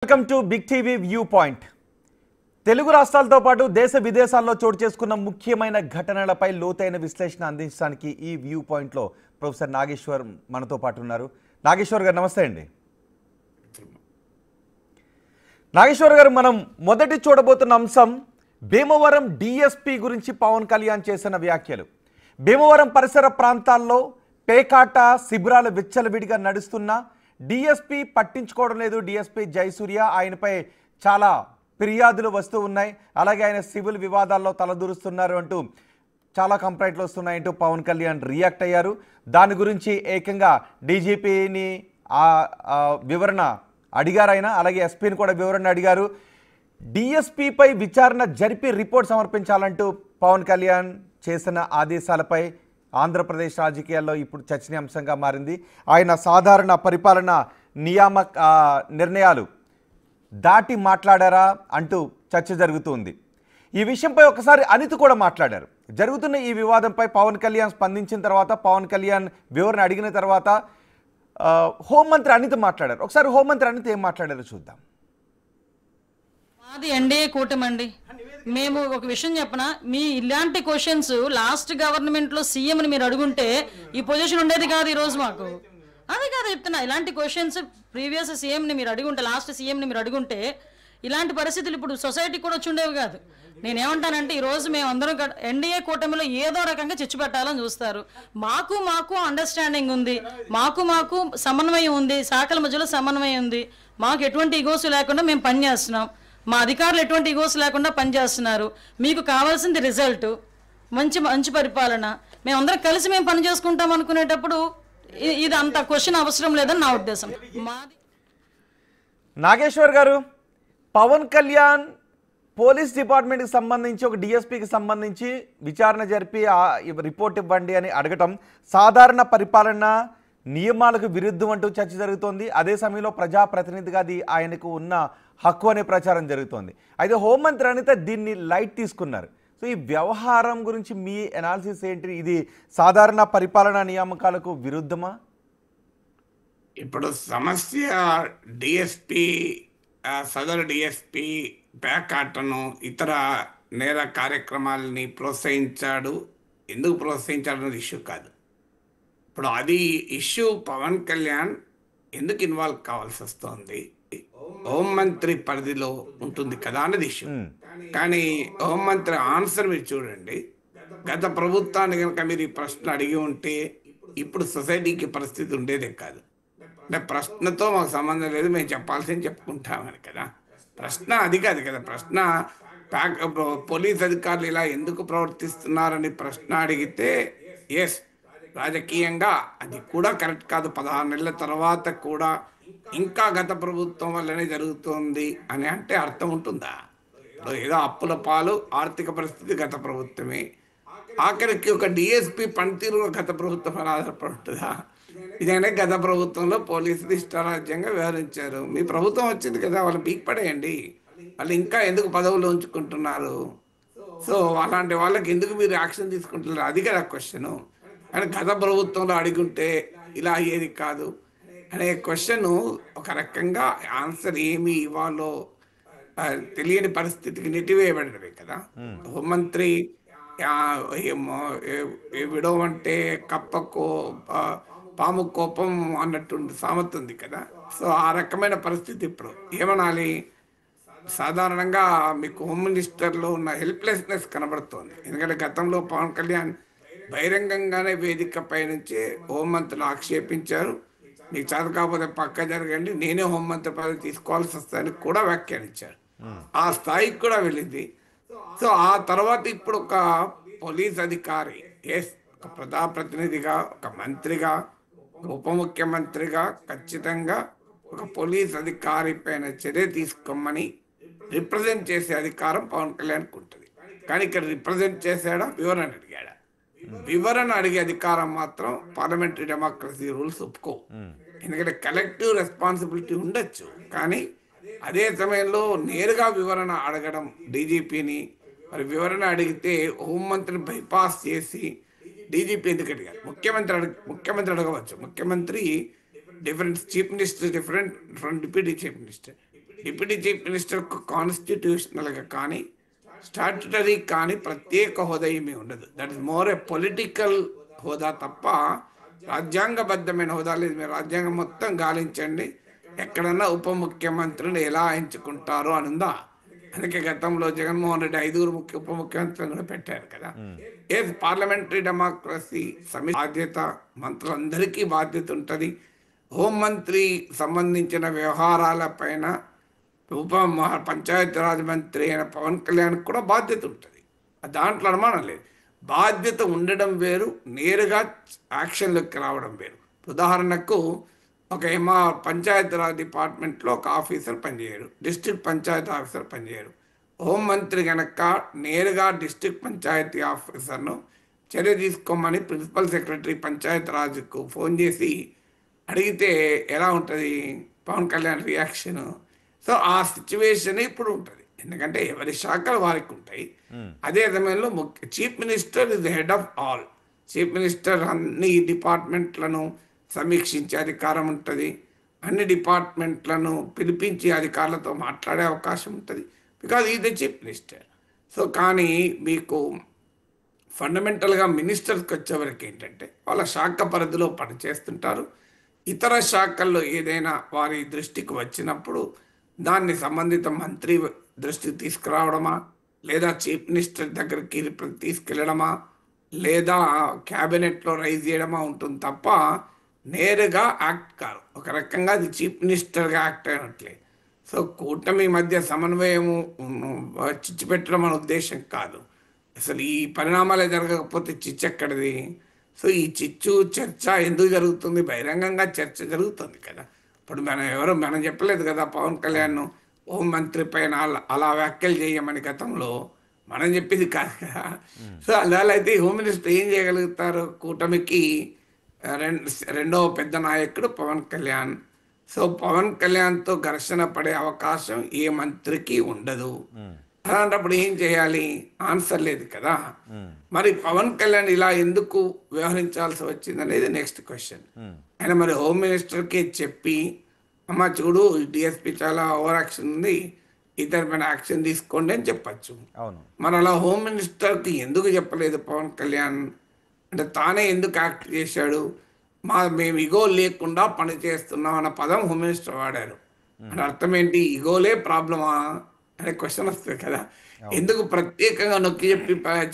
Welcome to big TV view point. Telugu రాష్ట్రాలతో పాటు దేశ విదేశాల్లో చోటు చేసుకున్న ముఖ్యమైన ఘటనలపై లోతైన విశ్లేషణ అందించడానికి ఈ వ్యూ పాయింట్లో ప్రొఫెసర్ నాగేశ్వర్ మనతో పాటు ఉన్నారు. నాగేశ్వర్ గారు నమస్తే అండి. నాగేశ్వర్ గారు, మనం మొదటి చూడబోతున్న అంశం భీమవరం డిఎస్పీ గురించి పవన్ కళ్యాణ్ చేసిన వ్యాఖ్యలు. భీమవరం పరిసర ప్రాంతాల్లో పేకాట శిబిరాలు విచ్చలవిడిగా నడుస్తున్నా డిఎస్పీ పట్టించుకోవడం లేదు. డిఎస్పీ జయసూర్య, ఆయనపై చాలా ఫిర్యాదులు వస్తూ ఉన్నాయి, అలాగే ఆయన సివిల్ వివాదాల్లో తలదూరుస్తున్నారు అంటూ చాలా కంప్లైంట్లు వస్తున్నాయంటూ పవన్ కళ్యాణ్ రియాక్ట్ అయ్యారు. దాని గురించి ఏకంగా డీజీపీని వివరణ అడిగారు ఆయన, అలాగే ఎస్పీని కూడా వివరణ అడిగారు. డిఎస్పీపై విచారణ జరిపి రిపోర్ట్ సమర్పించాలంటూ పవన్ కళ్యాణ్ చేసిన ఆదేశాలపై ఆంధ్రప్రదేశ్ రాజకీయాల్లో ఇప్పుడు చర్చనీయాంశంగా మారింది. ఆయన సాధారణ పరిపాలన నియామక నిర్ణయాలు దాటి మాట్లాడారా అంటూ చర్చ జరుగుతుంది. ఈ విషయంపై ఒకసారి అనిత్ కూడా మాట్లాడారు. జరుగుతున్న ఈ వివాదంపై పవన్ కళ్యాణ్ స్పందించిన తర్వాత, పవన్ కళ్యాణ్ వివరణ అడిగిన తర్వాత హోంమంత్రి అనిత్ మాట్లాడారు. ఒకసారి హోంమంత్రి అనిత్ ఏం మాట్లాడారో చూద్దాం. అది ఎన్డీఏ కూటమి అండి. మేము ఒక విషయం చెప్పనా, మీ ఇలాంటి క్వశ్చన్స్ లాస్ట్ గవర్నమెంట్లో సీఎంని మీరు అడుగుంటే ఈ పొజిషన్ ఉండేది కాదు ఈరోజు మాకు. అదే కాదు చెప్తున్నా, ఇలాంటి క్వశ్చన్స్ ప్రీవియస్ సీఎంని మీరు అడుగుంటే, లాస్ట్ సీఎంని మీరు అడుగుంటే ఇలాంటి పరిస్థితులు ఇప్పుడు సొసైటీ కూడా వచ్చి ఉండేవి కాదు. నేనేమంటానంటే, ఈరోజు మేము అందరం ఎన్డీఏ కూటమిలో ఏదో రకంగా చిచ్చు పెట్టాలని చూస్తారు. మాకు అండర్స్టాండింగ్ ఉంది, మాకు సమన్వయం ఉంది, శాఖల మధ్యలో సమన్వయం ఉంది. మాకు ఎటువంటి ఈగోస్ లేకుండా మేము పనిచేస్తున్నాం. మా అధికారులు ఎటువంటి ఈగోస్ లేకుండా పనిచేస్తున్నారు. మీకు కావాల్సింది రిజల్ట్, మంచి పరిపాలన. మేమందరం కలిసి మేము పని చేసుకుంటాం అనుకునేటప్పుడు ఇది అంత క్వశ్చన్ అవసరం లేదని నా ఉద్దేశం. నాగేశ్వర్ గారు, పవన్ కళ్యాణ్ పోలీస్ డిపార్ట్మెంట్కి సంబంధించి ఒక డిఎస్పీకి సంబంధించి విచారణ జరిపి రిపోర్ట్ ఇవ్వండి అని అడగటం సాధారణ పరిపాలన నియమాలకు విరుద్ధం అంటూ చర్చ జరుగుతోంది. అదే సమయంలో ప్రజాప్రతినిధిగా అది ఆయనకు ఉన్న హక్కు అనే ప్రచారం జరుగుతోంది. అయితే హోంమంత్రి అనిత దీన్ని లైట్ తీసుకున్నారు. సో ఈ వ్యవహారం గురించి మీ అనాలిసిస్ ఏంటి? ఇది సాధారణ పరిపాలనా నియామకాలకు విరుద్ధమా? ఇప్పుడు సమస్య డిఎస్పి, సదరు డిఎస్పి పేకాటను ఇతర నేర కార్యక్రమాలని ప్రోత్సహించాడు. ఎందుకు ప్రోత్సహించాడు అన్నది ఇష్యూ కాదు. ఇప్పుడు అది ఇష్యూ పవన్ కళ్యాణ్ ఎందుకు ఇన్వాల్వ్ కావాల్సి వస్తుంది, హోంమంత్రి పరిధిలో ఉంటుంది కదా అన్నది ఇష్యూ. కానీ హోంమంత్రి ఆన్సర్ మీరు చూడండి. గత ప్రభుత్వాన్ని కనుక మీరు ఈ ప్రశ్న అడిగి ఉంటే ఇప్పుడు సొసైటీకి పరిస్థితి ఉండేదే కాదు. అంటే ప్రశ్నతో మాకు సంబంధం లేదు, మేము చెప్పాల్సింది చెప్పుకుంటామని కదా. ప్రశ్న అది కాదు కదా. ప్రశ్న పోలీస్ అధికారులు ఇలా ఎందుకు ప్రవర్తిస్తున్నారని ప్రశ్న అడిగితే ఎస్, రాజకీయంగా అది కూడా కరెక్ట్ కాదు. 16 నెలల తర్వాత కూడా ఇంకా గత ప్రభుత్వం వల్లనే జరుగుతుంది అని అంటే అర్థం ఉంటుందా? ఏదో అప్పుల పాలు ఆర్థిక పరిస్థితి గత ప్రభుత్వమే, ఆఖరికి ఒక డిఎస్పీ పనితీరు గత ప్రభుత్వం అని ఆధారపడి ఉంటుందా? ఇదైనా గత ప్రభుత్వంలో పోలీసులు ఇష్టారాజ్యంగా వ్యవహరించారు. మీ ప్రభుత్వం వచ్చింది కదా, వాళ్ళు పీక్ పడేయండి. వాళ్ళు ఇంకా ఎందుకు పదవులు ఉంచుకుంటున్నారు? సో అలాంటి వాళ్ళకి ఎందుకు మీరు యాక్షన్ తీసుకుంటున్నారు? అది కదా క్వశ్చను. కానీ గత ప్రభుత్వంలో అడిగుంటే ఇలా అయ్యేది కాదు అనే క్వశ్చన్ ఒక రకంగా ఆన్సర్ ఏమి ఇవ్వాలో తెలియని పరిస్థితికి నెట్టివేయబడినవి కదా. హోంమంత్రి విడవంటే కప్పకో పాము కోపం అన్నట్టు సామెత ఉంది కదా. సో ఆ రకమైన పరిస్థితి ఇప్పుడు ఏమనాలి? సాధారణంగా మీకు హోమ్ మినిస్టర్లో ఉన్న హెల్ప్లెస్నెస్ కనబడుతోంది. ఎందుకంటే గతంలో పవన్ కళ్యాణ్ బహిరంగంగానే వేదికపై నుంచి హోంమంత్రిని ఆక్షేపించారు. మీకు చేత కాకపోతే పక్క జరగండి, నేనే హోంమంత్రి పదవి తీసుకోవాల్సి వస్తుందని కూడా వ్యాఖ్యానించారు. ఆ స్థాయికి కూడా వెళ్ళింది. సో ఆ తర్వాత ఇప్పుడు ఒక పోలీస్ అధికారి, ఎస్, ఒక ప్రజాప్రతినిధిగా, ఒక మంత్రిగా, ఉప ముఖ్యమంత్రిగా ఖచ్చితంగా ఒక పోలీస్ అధికారి పైన చర్య తీసుకోమని రిప్రజెంట్ చేసే అధికారం పవన్ కళ్యాణ్కి ఉంటుంది. కానీ ఇక్కడ రిప్రజెంట్ చేశాడా, వివరణ అడిగాడా? వివరణ అడిగే అధికారం మాత్రం పార్లమెంటరీ డెమోక్రసీ రూల్స్ ఒప్పుకో. ఎందుకంటే కలెక్టివ్ రెస్పాన్సిబిలిటీ ఉండొచ్చు, కానీ అదే సమయంలో నేరుగా వివరణ అడగడం డీజీపీని, వివరణ అడిగితే హోంమంత్రిని బైపాస్ చేసి డీజీపీ ఎందుకు అడిగారు? ముఖ్యమంత్రి అడగవచ్చు. ముఖ్యమంత్రి different chief minister different from deputy chief minister. Deputy chief మినిస్టర్కు కాన్స్టిట్యూషనల్గా కానీ స్టాట్యుటరీ కానీ ప్రత్యేక హోదా ఏమీ ఉండదు. That is more a political హోదా తప్ప రాజ్యాంగబద్ధమైన హోదా లేదు. మీరు రాజ్యాంగం మొత్తం గాలించండి, ఎక్కడన్నా ఉప ముఖ్యమంత్రిని ఎలా ఎంచుకుంటారో అని ఉందా? అందుకే గతంలో జగన్మోహన్ రెడ్డి 5 ఉప ముఖ్యమంత్రులను కూడా పెట్టారు కదా. ఏ పార్లమెంటరీ డెమోక్రసీ బాధ్యత మంత్రులందరికీ బాధ్యత ఉంటుంది. హోంమంత్రి సంబంధించిన వ్యవహారాల పైన పంచాయతీరాజ్ మంత్రి అయిన పవన్ కళ్యాణ్ కూడా బాధ్యత ఉంటుంది. దాంట్లో అనుమానం లేదు. బాధ్యత ఉండడం వేరు, నేరుగా యాక్షన్లోకి రావడం వేరు. ఉదాహరణకు ఒక పంచాయతీరాజ్ డిపార్ట్మెంట్లో ఒక ఆఫీసర్ పనిచేయరు, డిస్ట్రిక్ట్ పంచాయతీ ఆఫీసర్ పనిచేయరు. హోంమంత్రి కనుక నేరుగా డిస్ట్రిక్ట్ పంచాయతీ ఆఫీసర్ను చర్య తీసుకోమని ప్రిన్సిపల్ సెక్రటరీ పంచాయతీరాజ్కు ఫోన్ చేసి అడిగితే ఎలా ఉంటుంది పవన్ కళ్యాణ్ రియాక్షన్? సో ఆ సిచ్యువేషన్ ఇప్పుడు ఉంటుంది, ఎందుకంటే ఎవరి శాఖలు వారికి ఉంటాయి. అదే సమయంలో chief minister is the head of all. Chief minister అన్ని డిపార్ట్మెంట్లను సమీక్షించే అధికారం ఉంటుంది, అన్ని డిపార్ట్మెంట్లను పిలిపించి అధికారులతో మాట్లాడే అవకాశం ఉంటుంది, బికాజ్ ఈ ద చీఫ్ మినిస్టర్. సో కానీ మీకు ఫండమెంటల్గా మినిస్టర్స్కి వచ్చేవరకు ఏంటంటే వాళ్ళ శాఖ పరిధిలో పనిచేస్తుంటారు. ఇతర శాఖల్లో ఏదైనా వారి దృష్టికి వచ్చినప్పుడు దాన్ని సంబంధిత మంత్రి దృష్టికి తీసుకురావడమా, లేదా చీఫ్ మినిస్టర్ దగ్గరికి తీసుకెళ్ళడమా, లేదా క్యాబినెట్లో రైజ్ చేయడమా ఉంటుంది తప్ప నేరుగా యాక్ట్ కాదు. ఒక రకంగా అది చీఫ్ మినిస్టర్గా యాక్ట్ అయినట్లే. సో కూటమి మధ్య సమన్వయము చిచ్చు పెట్టడం అనే ఉద్దేశం కాదు. అసలు ఈ పరిణామాలే జరగకపోతే చిచ్చు ఎక్కడిది? సో ఈ చిచ్చు చర్చ ఎందుకు జరుగుతుంది? బహిరంగంగా చర్చ జరుగుతుంది కదా. ఇప్పుడు మనం చెప్పలేదు కదా పవన్ కళ్యాణ్ హోంమంత్రి పైన అలా వ్యాఖ్యలు చేయమని గతంలో మనం చెప్పింది కాదు కదా. సో అందువల్ల అయితే హోమ్ మినిస్టర్ ఏం చేయగలుగుతారు? కూటమికి రెండవ పెద్ద నాయకుడు పవన్ కళ్యాణ్. సో పవన్ కళ్యాణ్తో ఘర్షణ పడే అవకాశం ఏ మంత్రికి ఉండదు. అలాంటప్పుడు ఏం చేయాలి? ఆన్సర్ లేదు కదా. మరి పవన్ కళ్యాణ్ ఇలా ఎందుకు వ్యవహరించాల్సి వచ్చింది అనేది నెక్స్ట్ క్వశ్చన్. ఆయన మరి హోమ్ మినిస్టర్కి చెప్పి అమ్మ చూడు డిఎస్పీ చాలా ఓవర్ యాక్షన్ ఉంది, ఇతర పైన యాక్షన్ తీసుకోండి అని చెప్పచ్చు. మరి అలా హోమ్ మినిస్టర్కి ఎందుకు చెప్పలేదు పవన్ కళ్యాణ్? అంటే తానే ఎందుకు యాక్ట్ చేశాడు? మేము ఇగో లేకుండా పని చేస్తున్నాం అన్న పదం హోమ్ మినిస్టర్ వాడారు. అంటే అర్థం ఏంటి? ఇగోలే ప్రాబ్లమా అనే క్వశ్చన్ వస్తుంది కదా. ఎందుకు ప్రత్యేకంగా నొక్కి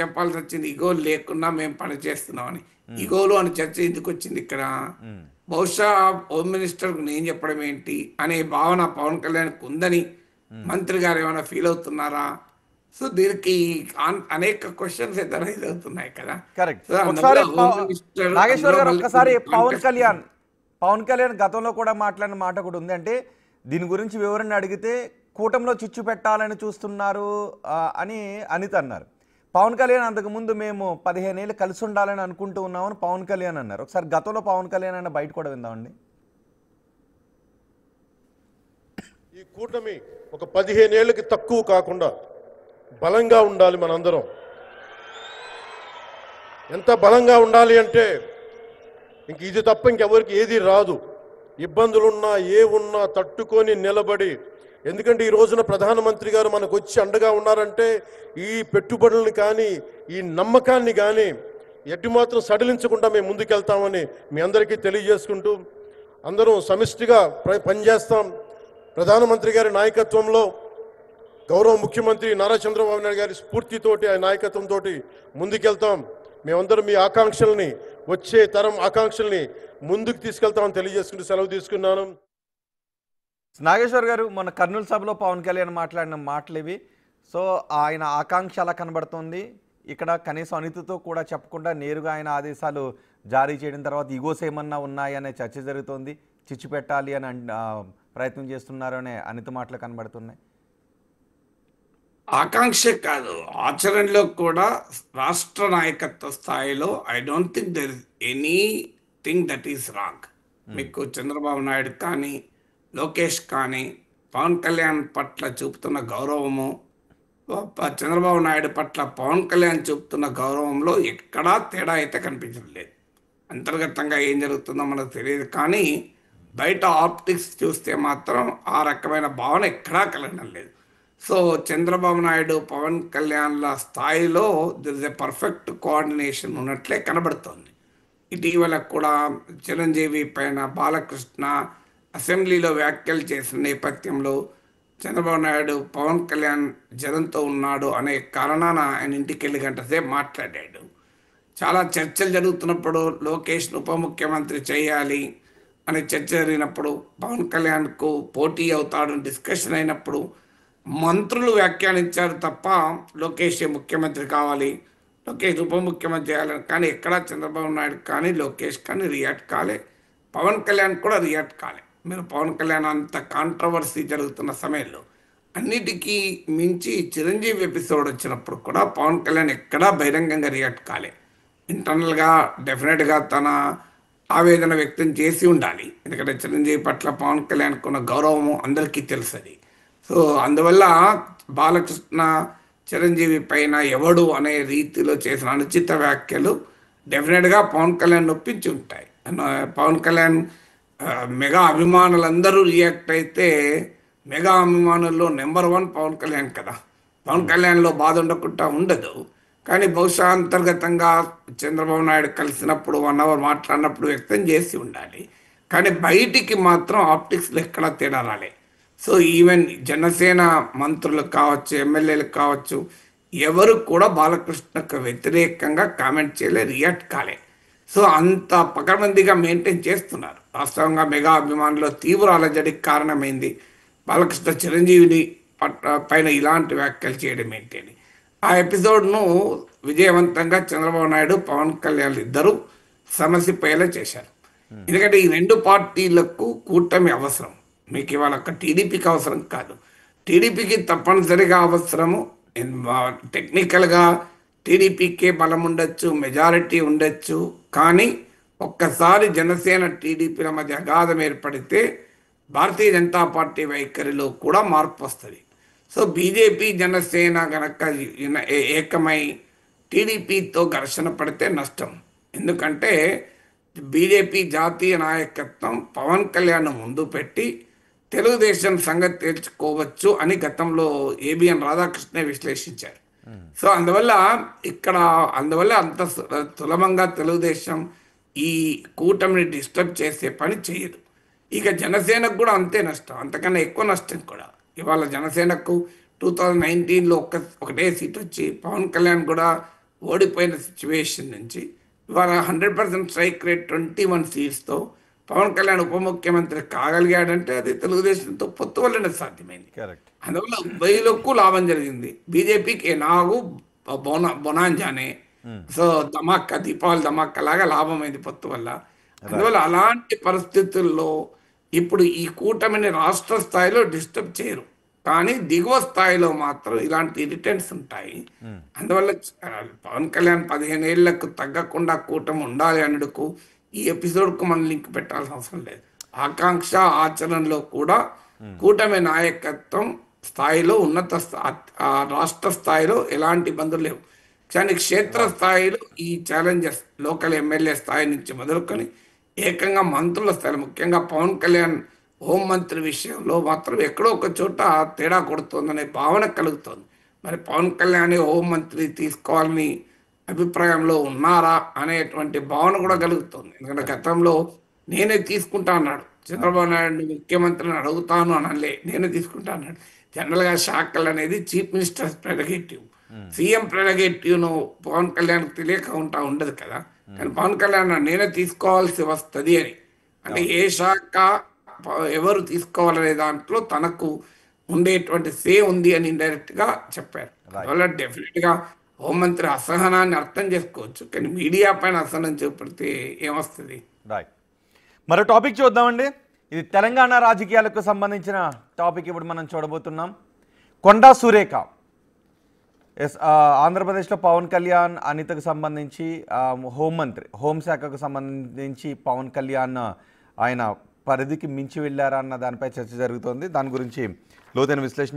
చెప్పాల్సి వచ్చింది ఇగో లేకుండా మేము పని చేస్తున్నామని? ఇగోలు అని చర్చ ఎందుకు వచ్చింది ఇక్కడ? బహుశా హోమ్ మినిస్టర్కు నేను చెప్పడం ఏంటి అనే భావన పవన్ కళ్యాణ్కి ఉందని మంత్రి గారు ఏమైనా ఫీల్ అవుతున్నారా? సో దీనికి అనేక క్వశ్చన్స్ అయితే రైజ్ అవుతున్నాయి కదా. నాగేశ్వర్ గారు ఒక్కసారి పవన్ కళ్యాణ్ గతంలో కూడా మాట్లాడిన మాట కూడా ఉంది. అంటే దీని గురించి వివరణ అడిగితే కూటమిలో చిచ్చు పెట్టాలని చూస్తున్నారు అని అనిత అన్నారు. పవన్ కళ్యాణ్ అంతకుముందు మేము 15 ఏళ్ళు కలిసి ఉండాలని అనుకుంటూ ఉన్నామని పవన్ కళ్యాణ్ అన్నారు. ఒకసారి గతంలో పవన్ కళ్యాణ్ అన్న బయట కూడా విందామండి. ఈ కూటమి ఒక 15 ఏళ్ళకి తక్కువ కాకుండా బలంగా ఉండాలి. మనందరం ఎంత బలంగా ఉండాలి అంటే ఇంక ఇది తప్ప ఇంకెవరికి ఏది రాదు. ఇబ్బందులున్నా ఏమున్నా తట్టుకొని నిలబడి, ఎందుకంటే ఈ రోజున ప్రధానమంత్రి గారు మనకు వచ్చి అండగా ఉన్నారంటే ఈ పెట్టుబడులను కానీ ఈ నమ్మకాన్ని కానీ ఎట్టి మాత్రం సడలించకుండా మేము ముందుకెళ్తామని మీ అందరికీ తెలియజేసుకుంటూ అందరం సమిష్టిగా పనిచేస్తాం. ప్రధానమంత్రి గారి నాయకత్వంలో గౌరవ ముఖ్యమంత్రి నారా చంద్రబాబు నాయుడు గారి స్ఫూర్తితోటి ఆ నాయకత్వంతో ముందుకెళ్తాం. మేమందరం మీ ఆకాంక్షల్ని, వచ్చే తరం ఆకాంక్షల్ని ముందుకు తీసుకెళ్తామని తెలియజేసుకుంటూ సెలవు తీసుకున్నాను. నాగేశ్వర్ గారు, మొన్న కర్నూలు సభలో పవన్ కళ్యాణ్ మాట్లాడిన మాటలు ఇవి. సో ఆయన ఆకాంక్ష అలా కనబడుతుంది. ఇక్కడ కనీసం అనితతో కూడా చెప్పకుండా నేరుగా ఆయన ఆదేశాలు జారీ చేయడం తర్వాత ఈగోస్ ఏమన్నా ఉన్నాయనే చర్చ జరుగుతోంది. చిచ్చు పెట్టాలి అని ప్రయత్నం చేస్తున్నారు అనే అనిత మాటలు కనబడుతున్నాయి. ఆకాంక్ష కాదు, ఆచరణలో కూడా రాష్ట్ర నాయకత్వ స్థాయిలో I don't think there is anything that is wrong. మీకు చంద్రబాబు నాయుడు కానీ లోకేష్ కానీ పవన్ కళ్యాణ్ పట్ల చూపుతున్న గౌరవము, చంద్రబాబు నాయుడు పట్ల పవన్ కళ్యాణ్ చూపుతున్న గౌరవంలో ఎక్కడా తేడా అయితే కనిపించడం లేదు. అంతర్గతంగా ఏం జరుగుతుందో మనకు తెలియదు. కానీ బయట ఆప్టిక్స్ చూస్తే మాత్రం ఆ రకమైన భావన ఎక్కడా కలగడం లేదు. సో చంద్రబాబు నాయుడు పవన్ కళ్యాణ్ల స్థాయిలో there is a perfect coordination ఉన్నట్లే కనబడుతోంది. ఇటీవల కూడా చిరంజీవి పైన బాలకృష్ణ అసెంబ్లీలో వ్యాఖ్యలు చేసిన నేపథ్యంలో చంద్రబాబు నాయుడు పవన్ కళ్యాణ్ జనంతో ఉన్నాడు అనే కారణాన ఆయన ఇంటికి వెళ్ళి గంట సేపు మాట్లాడాడు. చాలా చర్చలు జరుగుతున్నప్పుడు లోకేష్ను ఉప ముఖ్యమంత్రి చేయాలి అనే చర్చ జరిగినప్పుడు, పవన్ కళ్యాణ్కు పోటీ అవుతాడని డిస్కషన్ అయినప్పుడు మంత్రులు వ్యాఖ్యానించారు తప్ప లోకేష్ ముఖ్యమంత్రి కావాలి, లోకేష్ ఉప ముఖ్యమంత్రి చేయాలని. కానీ ఎక్కడా చంద్రబాబు నాయుడు కానీ లోకేష్ కానీ రియాక్ట్ కాలే, పవన్ కళ్యాణ్ కూడా రియాక్ట్ కాలే. మీరు పవన్ కళ్యాణ్ అంత కాంట్రవర్సీ జరుగుతున్న సమయంలో అన్నిటికీ మించి చిరంజీవి ఎపిసోడ్ వచ్చినప్పుడు కూడా పవన్ కళ్యాణ్ ఎక్కడా బహిరంగంగా రియాక్ట్ కాలే. ఇంటర్నల్గా డెఫినెట్గా తన ఆవేదన వ్యక్తం చేసి ఉండాలి, ఎందుకంటే చిరంజీవి పట్ల పవన్ కళ్యాణ్కు ఉన్న గౌరవము అందరికీ తెలుసది. సో అందువల్ల బాలకృష్ణ చిరంజీవి పైన ఎవడు అనే రీతిలో చేసిన అనుచిత వ్యాఖ్యలు డెఫినెట్గా పవన్ కళ్యాణ్ నొప్పించి ఉంటాయి. పవన్ కళ్యాణ్ మెగా అభిమానులందరూ రియాక్ట్ అయితే మెగా అభిమానుల్లో నెంబర్ 1 పవన్ కళ్యాణ్ కదా. పవన్ కళ్యాణ్లో బాధ ఉండకుండా ఉండదు. కానీ బహుశా అంతర్గతంగా చంద్రబాబు నాయుడు కలిసినప్పుడు 1 అవర్ మాట్లాడినప్పుడు వ్యక్తం చేసి ఉండాలి. కానీ బయటికి మాత్రం ఆప్టిక్స్లో ఎక్కడా తేడా రాలే. సో ఈవెన్ జనసేన మంత్రులు కావచ్చు, ఎమ్మెల్యేలు కావచ్చు, ఎవరు కూడా బాలకృష్ణకు వ్యతిరేకంగా కామెంట్ చేయలే, రియాక్ట్ కాలే. సో అంత పకడ్బందీగా మెయింటైన్ చేస్తున్నారు. వాస్తవంగా మెగా అభిమానులు తీవ్ర అలజడికి కారణమైంది బాలకృష్ణ చిరంజీవిని పైన ఇలాంటి వ్యాఖ్యలు చేయడం ఏంటని. ఆ ఎపిసోడ్ను విజయవంతంగా చంద్రబాబు నాయుడు పవన్ కళ్యాణ్ ఇద్దరు సమసిపోయేలా చేశారు. ఎందుకంటే ఈ 2 పార్టీలకు కూటమి అవసరం. మీకు ఇవాళ ఒక టీడీపీకి అవసరం కాదు, టీడీపీకి తప్పనిసరిగా అవసరము. టెక్నికల్గా టీడీపీకే బలం ఉండొచ్చు, మెజారిటీ ఉండొచ్చు. కానీ ఒక్కసారి జనసేన టీడీపీల మధ్య అగాధం ఏర్పడితే భారతీయ జనతా పార్టీ వైఖరిలో కూడా మార్పు వస్తుంది. సో బీజేపీ జనసేన గనక ఏకమై టీడీపీతో ఘర్షణ పడితే నష్టం. ఎందుకంటే బీజేపీ జాతీయ నాయకత్వం పవన్ కళ్యాణ్ ముందు పెట్టి తెలుగుదేశం సంగతి తేల్చుకోవచ్చు అని గతంలో ఏబిఎన్ రాధాకృష్ణ విశ్లేషించారు. సో అందువల్ల అంత సులభంగా తెలుగుదేశం ఈ కూటమిని డిస్టర్బ్ చేసే పని చేయదు. ఇక జనసేనకు కూడా అంతే నష్టం, అంతకన్నా ఎక్కువ నష్టం కూడా. ఇవాళ జనసేనకు 2019లో ఒకటే సీట్ వచ్చి పవన్ కళ్యాణ్ కూడా ఓడిపోయిన సిచ్యువేషన్ నుంచి ఇవాళ 100% స్ట్రైక్ రేట్ 21 సీట్స్తో పవన్ కళ్యాణ్ ఉప ముఖ్యమంత్రి కాగలిగాడంటే అది తెలుగుదేశంతో పొత్తు వల్లనే సాధ్యమైంది. అందువల్ల ఉభయులకు లాభం జరిగింది. బీజేపీకి నాగు బొనాంజానే, సో ధమాకా దీపావళి ధమాకా లాగా లాభమైంది పొత్తు వల్ల. అందువల్ల అలాంటి పరిస్థితుల్లో ఇప్పుడు ఈ కూటమిని రాష్ట్ర స్థాయిలో డిస్టర్బ్ చేయరు, కానీ దిగువ స్థాయిలో మాత్రం ఇలాంటి ఇరిటెంట్స్ ఉంటాయి. అందువల్ల పవన్ కళ్యాణ్ 15 ఏళ్లకు తగ్గకుండా కూటమి ఉండాలి అనుడుకు ఈ ఎపిసోడ్కు మనం లింక్ పెట్టాల్సిన అవసరం లేదు. ఆకాంక్ష ఆచరణలో కూడా కూటమి నాయకత్వం స్థాయిలో రాష్ట్ర స్థాయిలో ఎలాంటి ఇబ్బందులు లేవు. కానీ క్షేత్ర స్థాయిలో ఈ ఛాలెంజెస్ లోకల్ ఎమ్మెల్యే స్థాయి నుంచి మొదలుకొని ఏకంగా మంత్రుల స్థాయి, ముఖ్యంగా పవన్ కళ్యాణ్ హోంమంత్రి విషయంలో మాత్రం ఎక్కడో ఒక చోట తేడా కొడుతోందనే భావన కలుగుతోంది. మరి పవన్ కళ్యాణ్ హోంమంత్రి తీసుకోవాలని అభిప్రాయంలో ఉన్నారా అనేటువంటి భావన కూడా కలుగుతుంది. ఎందుకంటే గతంలో నేనే తీసుకుంటా అన్నాడు చంద్రబాబు నాయుడు, ముఖ్యమంత్రిని అడుగుతాను అనలే, నేనే తీసుకుంటా అన్నాడు. జనరల్గా శాఖలు అనేది చీఫ్ మినిస్టర్ ప్రెరగేటివ్, సీఎం ప్రెరగేటివ్ను పవన్ కళ్యాణ్కి తెలియక ఉండదు కదా. కానీ పవన్ కళ్యాణ్ నేనే తీసుకోవాల్సి వస్తుంది అని, అంటే ఏ శాఖ ఎవరు తీసుకోవాలనే దాంట్లో తనకు ఉండేటువంటి సే ఉంది అని ఇండైరెక్ట్గా చెప్పారు. అందువల్ల డెఫినెట్గా హోంమంత్రి అసహనాన్ని అర్థం చేసుకోవచ్చు, కానీ మీడియా పైన అసహనం చూపెడితే ఏమొస్తుంది. రైట్, మరో టాపిక్ చూద్దామండి. ఇది తెలంగాణ రాజకీయాలకు సంబంధించిన టాపిక్ ఇప్పుడు మనం చూడబోతున్నాం. కొండా సురేఖ, ఆంధ్రప్రదేశ్లో పవన్ కళ్యాణ్ అనితకు సంబంధించి హోంమంత్రి, హోంశాఖకు సంబంధించి పవన్ కళ్యాణ్ ఆయన పరిధికి మించి వెళ్ళారా అన్న దానిపై చర్చ జరుగుతోంది. దాని గురించి లోతైన విశ్లేషణ